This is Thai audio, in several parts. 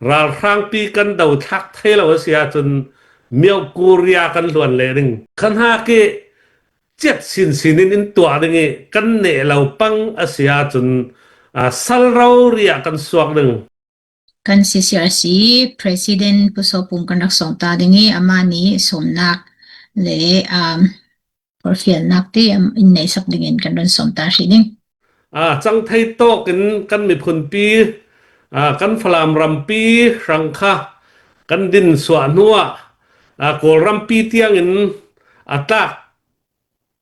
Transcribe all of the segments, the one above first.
ราครั้งปีกันดาวทักเทลาวเสียจนเมียวกูเรียกันล้วนเลยนึงคันหาเกเจ็ดสินนินตัวนึงกันเนเราปังอาเสียจนสัลเราเรียกันสวกนึงkan CCRC President Pusopong kanak somta dingi amani somnak le porfiel nakti inay sak dingin kan don somta siding จังไทโตกันมีผลปีกันฟลามรัมปีรังคะกันดินสวนัวโกรัมปีเตียงอินอัตลัก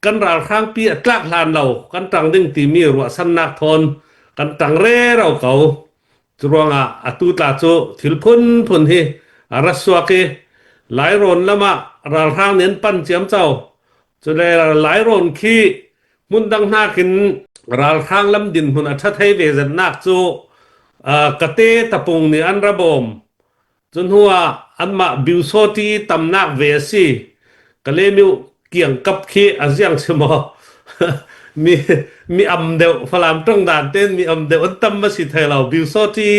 กันราครั้งปีอัตลักลานเรากันตังดึงตีมีรัวสันนักทนกันตังเร่เราเขาจรวงตุตาโจทิลพุนเฮรัสวะเกหลายรนละมาราครั้งเน้นปั้นเจียมเจ้าจนหลายรนขี้มุนดังหน้ากินราครั้งลำดินหุ่นอัฐไทยเวจันนักโจกะเตตะปงนี่อันระบมจนหัวอันมาบิวโซตีตำนักเวซีกะเลมิวเกี่ยงกับขี้อาเซียงสมอมีอำเดวฝรั่งต้องด่านเต้นมีอำเดวอันตำมาสิไทยเราบิวโซตี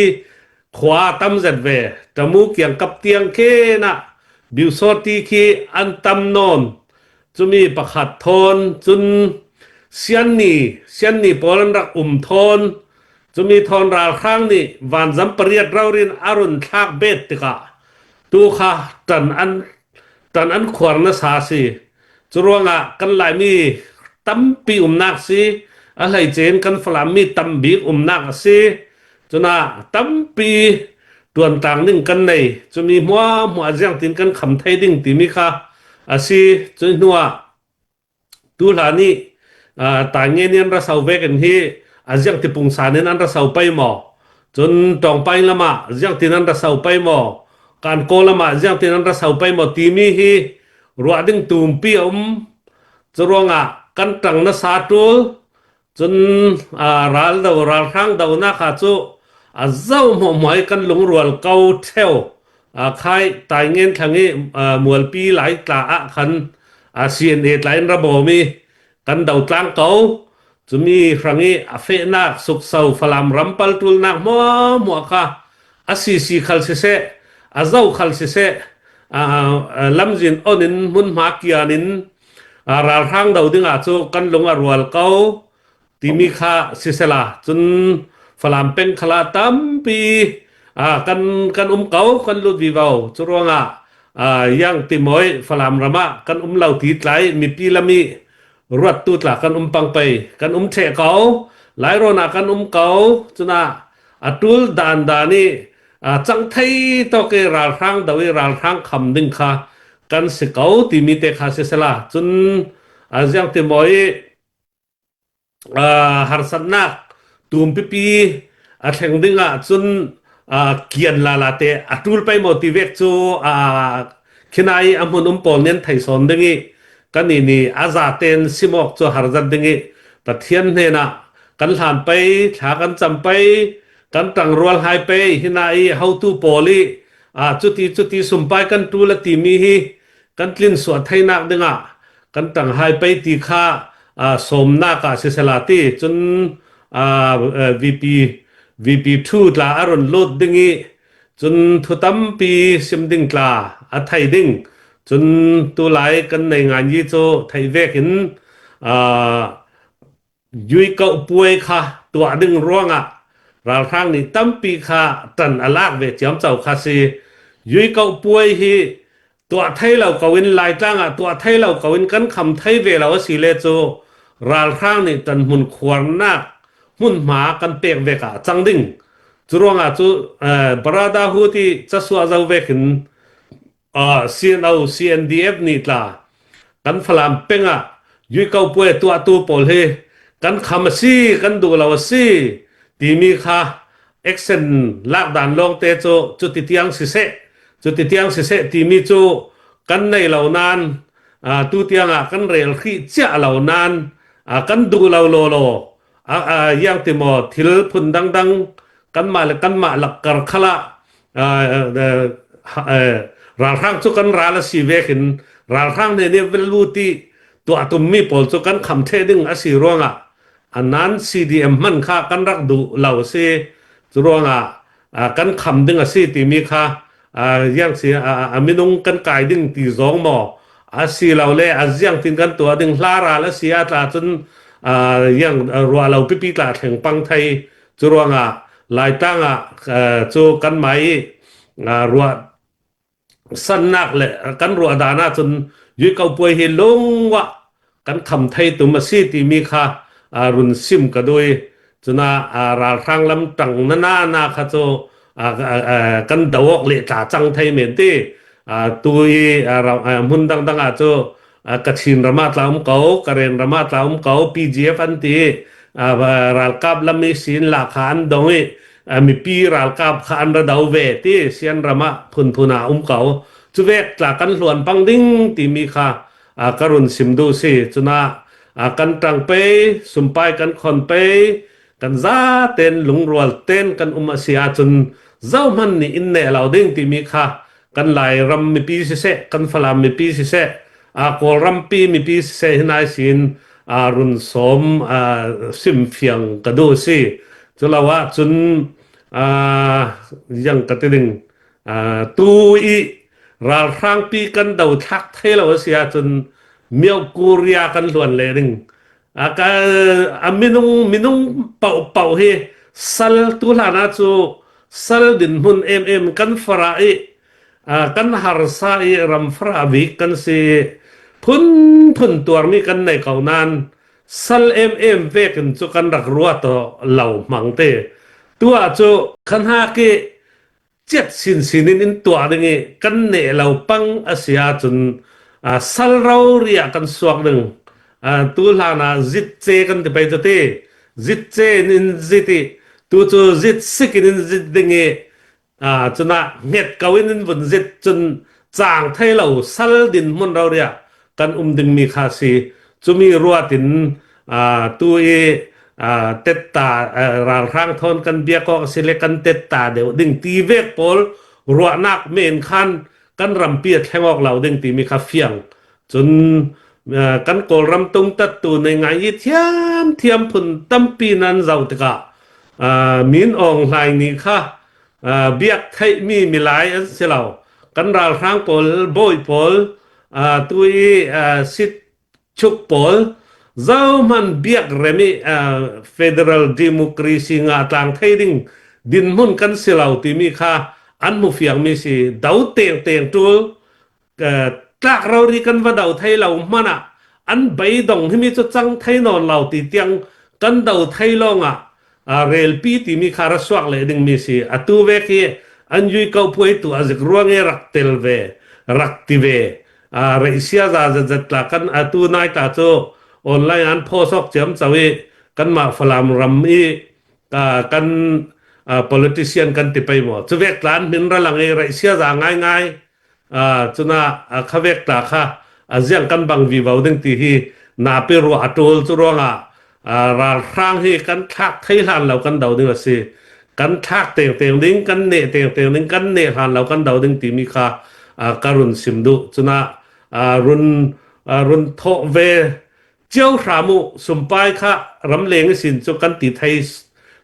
ขวาตำจัดเวจมูกเกี่ยงกับเตียงเคนะบิวโซตีขี้อันตำนอนจะมีประคัดทนจนเสียนนี่ปอลันรักทนจะมีทอนราครั้งนี่วันจำปริยดเราเรียนอรุณทักเบตติกะตูค่ะตันอันขวรนสาสีจรวงกันหลายมีตั้มปีนักสีอะไรเจนกันฝรั่งมีตั้มบีนักสีจนตั้มปีตัวนต่างนึงกันในจะมีหัวเจียงตินกันคำไทยดิ่งติมีค่ะสีจนหัวตูหลานี่ต่างเงี้ยนรัสเอาเวกันที่อาเจียงติปุงสานี่นั้นรัสเอาไปหมอจนตองไปละมาอาเจียงตินั้นรัสเอาไปหมอการโกละมาอาเจียงตินั้นรัสเอาไปหมอตีมีที่รัวดิ่งตุ่มปีจรวงกันตังนัสาตุจนรัลครั้งดาวนาขาจูเจ้าหมอยกันหลงรัวเก่าเท่าใครตายเงี้ยทางนี้มวลปีหลายตาคันCNA หลายระบบมีกันดาวกลางเก่าจะมีครั้งนี้เฟนักสุกเสาฟลามรัมปัลตุลนักมัวค่ะซีขัลเสเจ้าขัลเสลำจินอนินมุนมากียนินราครั้งดาวดึงจูกันลงรัวเก่าที่มีค่าเสละจนฟลามเป็นขลาตั้มปีกันเก่ากันลุดวิวาจรวงยังติมอยฟลามรามะกันเหล่าทีไลมีปีละมีรวดตูตละกันปังไปกันเทเก่าหลายโรนากันเก่าจนะตุลดานนี่จังไทยตอกราครั้งดาวิราครั้งคำดึงค่ะกันสิเก่าที่มีเตคาเสละจนยังติมอยหาสันนักตุมปีแข่งดึงจนเกียนลาเตตุลไปโมติเวกจูขินายอมุนปอลเน้นไทยสอนดึงกันนี่อาซาเตนซิมอกจูหาจัดดึงแต่เทียนเนี่ยนะกันหานไปฉากันจำไปกันตั้งรัวหายไปหินายเฮาตูปอลีจุติสุมไปกันตูละตีมีฮีกันกลิ่นสวดไทยนักดึงกันตั้งหายไปตีค่าสมนากาเสสลาตีจนVP2 ลาอรุณโลดดึงจนทุตัมปีซิมดึงกลาไทยดึงจนตัวหลายกันในงานยี่โจไทยเวกินยุยเก่าป่วยค่ะตัวดึงร่วงราครั้งนี้ตั้มปีค่ะตันอลากเวจยมเจ้าคาซียุยเก่าป่วยฮีตัวไทยเรากวินลายตั้งตัวไทยเรากวินกันคำไทยเวลาสิเลโจราครั้งนี้ตันมุนขวานนักมุนหมากันเปียกเวกจังดึงจรวงจูบราดาฮูที่จะสวาเจ้าเวกินCNDF นี่ล่ะกันฟลามเป็งยุยเก่าป่วยตัวปอลเฮกันคำซีกันดูเราซีตีมีค่ะเอ็กเซนลากด่านลงเตโจจุดติเตียงสิเสตีมีโจกันในเหล่านานตูเตียงกันเรลขี้เจ้าเหล่านานกันดูเราโลยังติมอทิลพุนดังกันมาหลักกรขละราครั้งจุกันราลสีเวกินราครั้งเนี่ยเวลูตีตัวตุมมีปอลจุกันคำเทดึงสีร่วงอันนั้น CDM มันค่ากันรักดูเหล่าเสจรวง กันคำดึงสิติมีค่ะยังสิมินุงกันกายดึงตี2หมอสิเราเลยยังตินกันตัวดึงลาราและเสียตาจนยังรัวเราปิตาแห่งปังไทยจรวงหลายตั้งจูกันไหมรัวสันนักเลยกันรัวดานาจนยุยเกาป่วยเฮลงวะกันคำไทยตุมสิติมีค่ะรุนซิมก็ด้วยจนาราครั้งลำตังนาค่ะโจกันดาวกเลตาจังไทยเมนตีตุยเรามุนดังโจกระชินรามาตลามเก่ากระเรนรามาตลามเก่า PGF อันตีรัลกับลำมีสินหลักฐานดงมีปีรัลกับขานระดาวเวตีเสียนรามาพุนาเก่าจุเวกหลักกันหลวนปังดิ้งตีมีค่ะกรุณสิมดูสิจุนากันตรังเปสุมไปกันคนเปกันซาเต้นหลงรัวเต้นกันเสียจนเจ้ามันนี่อินเนเราดิ้งตีมีค่ะกันไหลรำมีปีเสกันฟลามมีปีเสโกรำปีมีปีเสนายสินรุนสมสิมเฟียงกระดูสิจุลาวะจนยังกระติงตูอีราครั้งปีกันดาวทักเทลวเสียจนเมียวกูเรียกันล้วนเลยดึงมินุงเป่าเฮสัลตุลานาจูสัลดินหุนกันฟรากันฮาร์ซารัมฟราวิกันสิพุนตัวมีกันในเขานานสัลเวกันจูกันรักรัวต่อเหล่ามังเตตัวจูขันหาเกเจ็ดสินนินตัวนึงกันเนเราปังอาเซียจนสัลเราเรียกันสวกนึงตัวลานาจิตเจกันไปจะเตจิตเจนินจิตตัวจูจิตสิกินินจิตดึงจนเน็ตกวินินบุญจิตจนจางไทยเราสัลดินมุนเราเรียกันดึงมีคาสีจะมีรัวตินตัวเตตาราครั้งทนกันเบียก็สิเลกันเตตาเดี๋ยวดึงตีเวกปอลรัวนักเมนคันกันรำเปียดแทงออกเราดึงตีมีคาเฟียงจนกันโกรำตรงตัดตัวในไงเทียมพุนตั้มปีนั้นเราตกมินออนไลน์นี่ค่ะเบียกไทยมีหลายอันเสียเรากันราครั้งปอลบอยปอลตัวสิทชุกปอลเจ้ามันเบียกเรมีFederal Democracy งาต่างไทยดินมุนกันเสียเราที่มีค่ะอันมุฟยังมีสิดาวเตียงตัวตากเราดีกันว่าดาวไทยเรามันอันใบดงที่มีจุดจังไทยนอนเราตีเตียงกันดาวไทยลงเรลปีที่มีคาราสวกเลยดึงมีสิตัวเวกีอันยุยเกาป่วยตัวอาจจะรัวเงรักเตลเวรักติเวเรเซียจะตากันตัวนายตาโจออนไลน์อันโพสกเจียมสวีกันมาฟลามรัมอีกัน politician กันติไปหมดจะเวกลานมินระลังเรเซียจะง่ายจุน่าขเวกตาค่ะเสียงกันบังวิวาวดึงตีฮีนาเปรัวอัตโตลจุรวงราครั้งที่กันทักไทยหันเรากันเดาดึงสิกันทักเตียงดึงกันเนเตียงดึงกันเนหันเรากันเดาดึงตีมีค่ะการุณสิมดุจุน่ารุนโทเวเจ้าสามุสุมไปค่ะรำเลงสินจุกันติไทย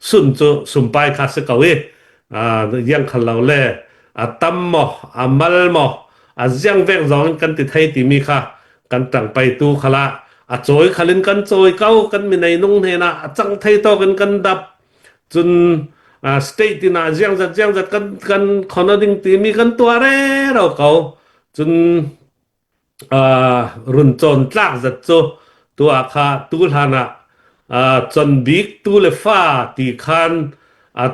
สุนจุสุมไปค่ะสกาวยังขันเราเล่ตั้มหมอมัลหมอยังเวกร้องกันติไทยติมีค่ะกันต่างไปตูขละโจยขลินกันโจยเก้ากันมีในนุ่งเฮนะจังไทยโตกันดับจนสเตติน่ายังจัดกันคนดิ่งติมีกันตัวเร่เราเขาจนรุนจนลากจัดโจตัวข้าตูลานะจนบิ๊กตูเลฟ้าตีคัน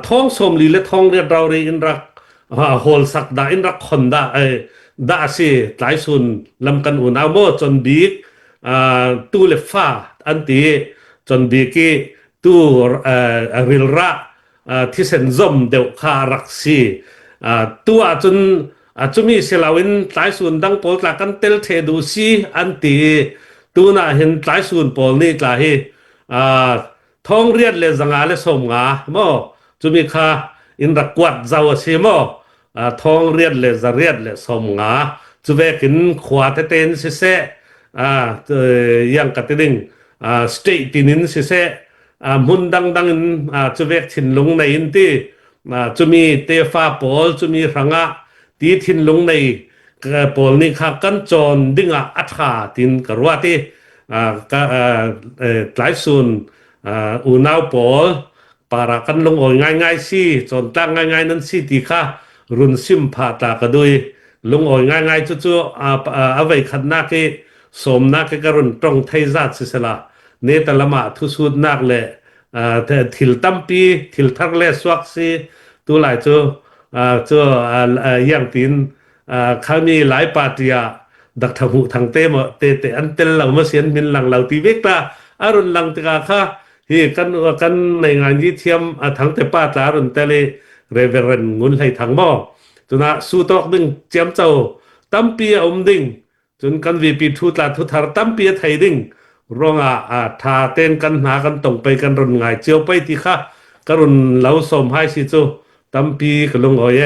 ท้องสมลีและท้องเรียดเราเรียนรักโฮลสักดาอินรักคนดาสิหลายส่วนลำกันอุณาโมจนบิ๊กตูเลฟ้าอันตีจนบิ๊กตูริลระที่เซนซอมเดวคารักซีตัวจนมีเสลาวินหลายส่วนดังโปลตากันเตลเทดูซีอันตีตัวน่ะเห็นหลายส่วนปอลนี่กลายท้องเรียดเลยสังอาเลยสมงาโมจุมีค่าอินรักกวดเจ้าสิโมท้องเรียดเลยจะเรียดเลยสมงาจุเวกินขวาเตนสิเสยังกัดติงสเตตินินสิเสมุนดังจุเวกถิ่นลงในอินตี จะมีเตฟ้าปอลจะมีรังะตีทินลงในปอลนี่ค่ะกันจอนดิ่งอัฐาตินกรวาติหลายส่วนอูนาวปอลปารากันลงง่ายๆสิจนตั้งง่ายๆนั้นสิติค่ะรุนซิมพาตากระดุยลงง่ายๆจู่ๆเอาไว้ขัดนักสมนักกรุนตรงไทยจัดสิสละเนตละมาทุสุดนักเลยทิลตัมปีทิลทักเลสวักซีตัวหลายจู่อย่างตินเขามีหลายปาติยาดักทำหูทางเตมเตอันเตลเรามาเสียนมินหลังเราตีเวกตาอรุณหลังตกาค่ะฮีกันในงานยี่เทียมทางเตป้าตาอรุณเตเลเรเวเรนงุนให้ทางบ่จุนะสู้ตอกดึงเจียมเจ้าตัมปีอมดึงจนกันวีปีทุตาทุทารตัมปีไทยดึงรองทาเต้นกันหากันตรงไปกันรุนง่ายเจียวไปที่ค่ะกรุณเราสมให้สิจูตัมปีกลงโอเย